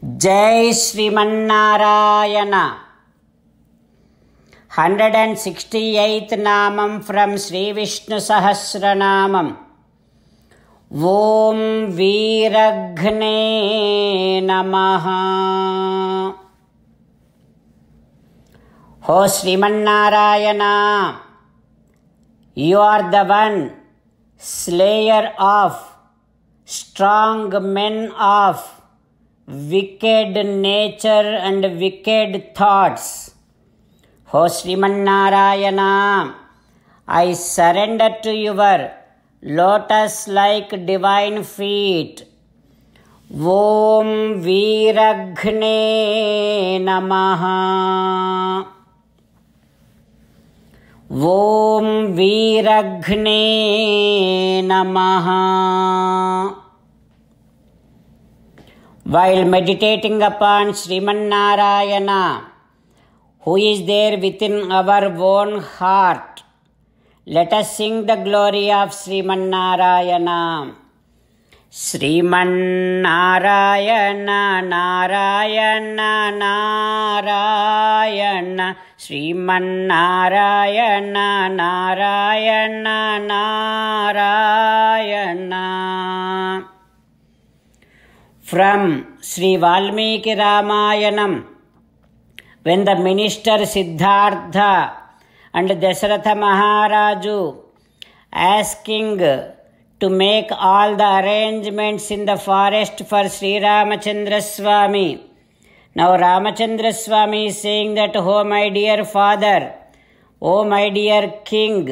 Jai Srimanarayana. 168th Namam from Sri Vishnu Sahasranamam. Om Viraghne Namaha. O Srimanarayana, you are the one, slayer of, strong men of, wicked nature and wicked thoughts. O Srimanarayana, I surrender to your lotus-like divine feet. Om Viraghne Namaha. Om Viraghne Namaha. While meditating upon Srimanarayana, who is there within our own heart, let us sing the glory of Srimanarayana. Srimanarayana, Narayana, Narayana, Srimanarayana, Narayana, Narayana. From Sri Valmiki Ramayanam, when the minister Siddhartha and Dasharatha Maharaju asking to make all the arrangements in the forest for Sri Ramachandra Swami. Now Ramachandra Swami is saying that, "Oh my dear father, oh my dear king,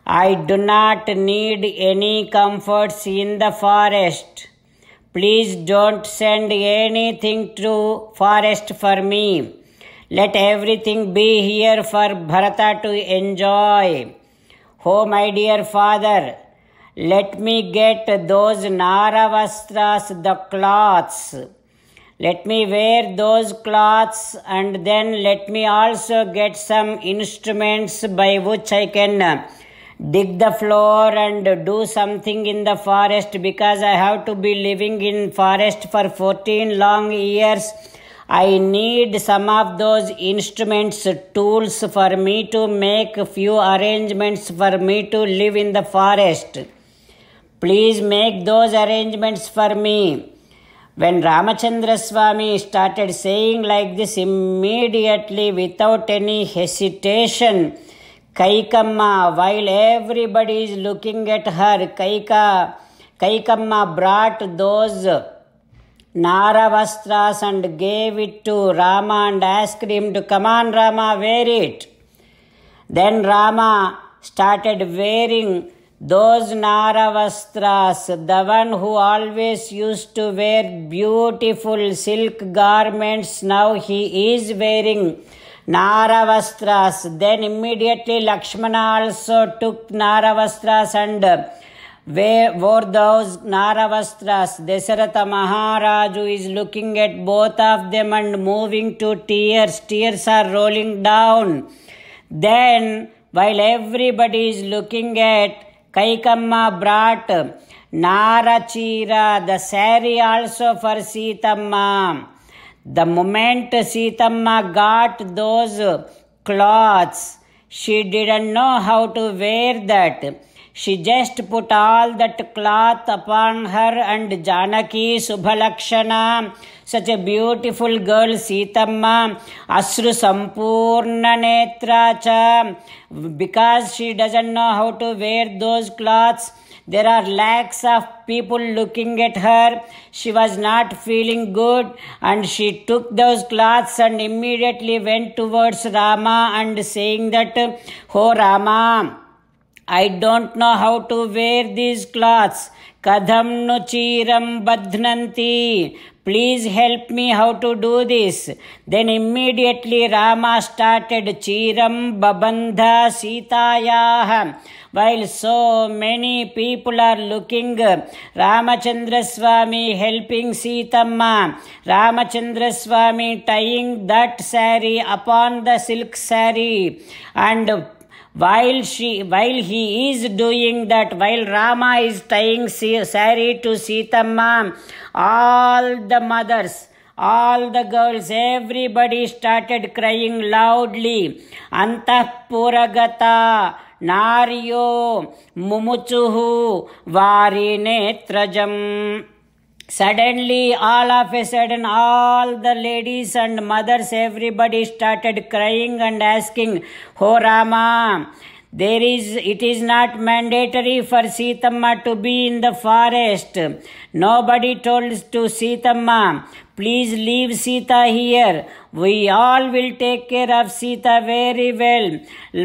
I do not need any comforts in the forest. Please don't send anything to forest for me. Let everything be here for Bharata to enjoy. Oh my dear father, let me get those Naravastras, the cloths. Let me wear those cloths, and then let me also get some instruments by which I can dig the floor and do something in the forest, because I have to be living in forest for 14 long years. I need some of those instruments, tools for me to make a few arrangements for me to live in the forest. Please make those arrangements for me." When Ramachandra Swami started saying like this, immediately without any hesitation, Kaikamma, while everybody is looking at her, Kaikamma brought those Naravastras and gave it to Rama and asked him to, "Come on Rama, wear it." Then Rama started wearing those Naravastras, the one who always used to wear beautiful silk garments. Now he is wearing Naravastras. Then immediately Lakshmana also took Naravastras and wore those Naravastras. Dasharatha Maharaju is looking at both of them and moving to tears. Tears are rolling down. Then while everybody is looking at, Kaikamma brought Narachira, the saree also for Sitamma. The moment Sitamma got those cloths, she didn't know how to wear that. She just put all that cloth upon her, and Janaki Subhalakshana, such a beautiful girl Sitamma, Asru Sampurna Netra cha, because she doesn't know how to wear those cloths. There are lakhs of people looking at her. She was not feeling good, and she took those cloths and immediately went towards Rama and saying that, "Oh Rama, I don't know how to wear these cloths. Kadham nu chiram badhnanti. Please help me how to do this." Then immediately Rama started chiram babandha sitayah. While so many people are looking, Ramachandra Swami helping Sitamma, Ramachandra Swami tying that saree upon the silk saree, and While he is doing that, while Rama is tying saree to Sitamma, all the mothers, all the girls, everybody started crying loudly. Antah puragata naryo mumuchuhu varinetrajam. Suddenly, all of a sudden, all the ladies and mothers, everybody started crying and asking, "Oh Rama, it is not mandatory for Sitamma to be in the forest. Nobody told to Sitamma, please leave Sita here. We all will take care of Sita very well.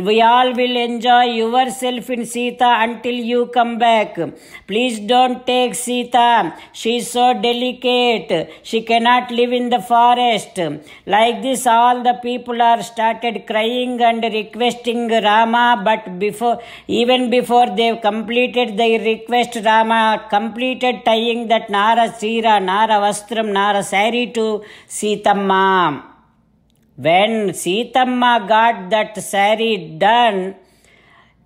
We all will enjoy yourself in Sita until you come back. Please don't take Sita. She is so delicate. She cannot live in the forest." Like this, all the people are started crying and requesting Rama, but even before they completed their request, Rama completed tying that Nara Sira, Nara Vastram, Nara Sari to Sitamma. When Sitamma got that sari done,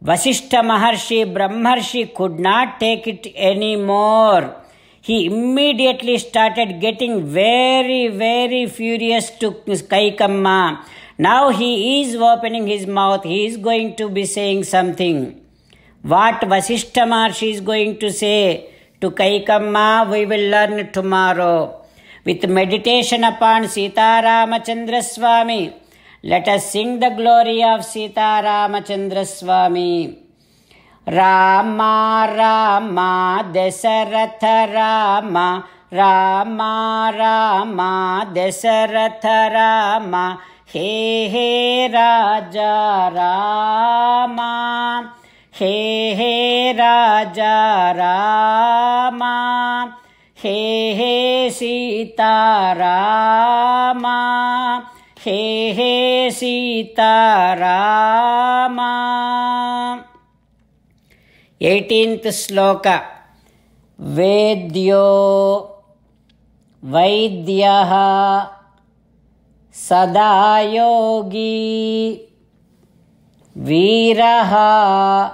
Vasishtha Maharshi, Brahmarshi could not take it anymore. He immediately started getting very, very furious to Kaikamma. Now he is opening his mouth. He is going to be saying something. What Vasishtha Maharshi is going to say to Kaikamma, we will learn tomorrow. With meditation upon Sita Ramachandra Swami, let us sing the glory of Sita Ramachandra Swami. Rama Rama Dasaratha Rama, Rama Rama Dasaratha Rama, He He Raja Rama, He He Raja Rama, He He Sita Rama, He He Sita Rama. 18th sloka. Vedyo Vaidyaha Sada Yogi Viraha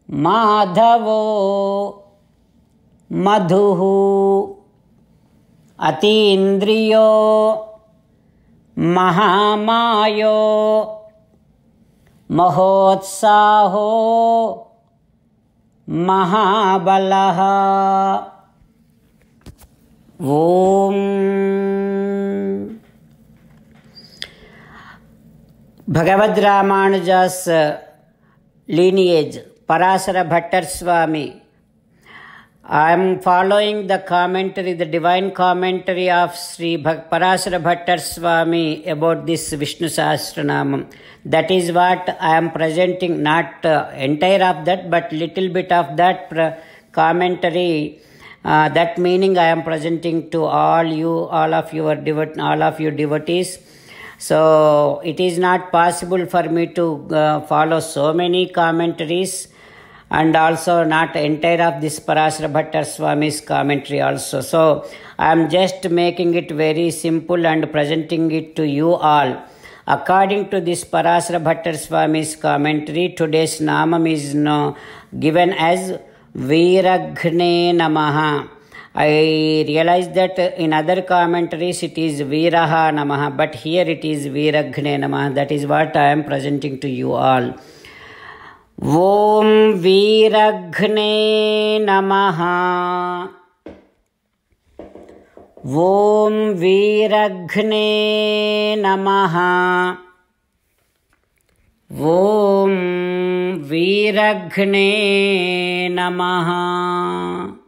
Madhavo Madhuhu Atindriyo Mahamayo Mahotsaho Mahabalaha. Om. Bhagavad Ramanuja's lineage, Parasara Bhattar Swami. I am following the commentary, the divine commentary of Sri Parasara Bhattar Swami about this Vishnu Sahasranamam. That is what I am presenting, not entire of that, but little bit of that commentary. That meaning I am presenting to all you devotees. So it is not possible for me to follow so many commentaries, and also not entire of this Parasara Bhattar Swami's commentary also. So I am just making it very simple and presenting it to you all. According to this Parasara Bhattar Swami's commentary, today's Namam is given as Viraghne Namaha. I realize that in other commentaries it is Viraha Namaha, but here it is Viraghne Namaha. That is what I am presenting to you all. Om Viraghne Namaha. Om Viraghne Namaha. Om Viraghne Namaha.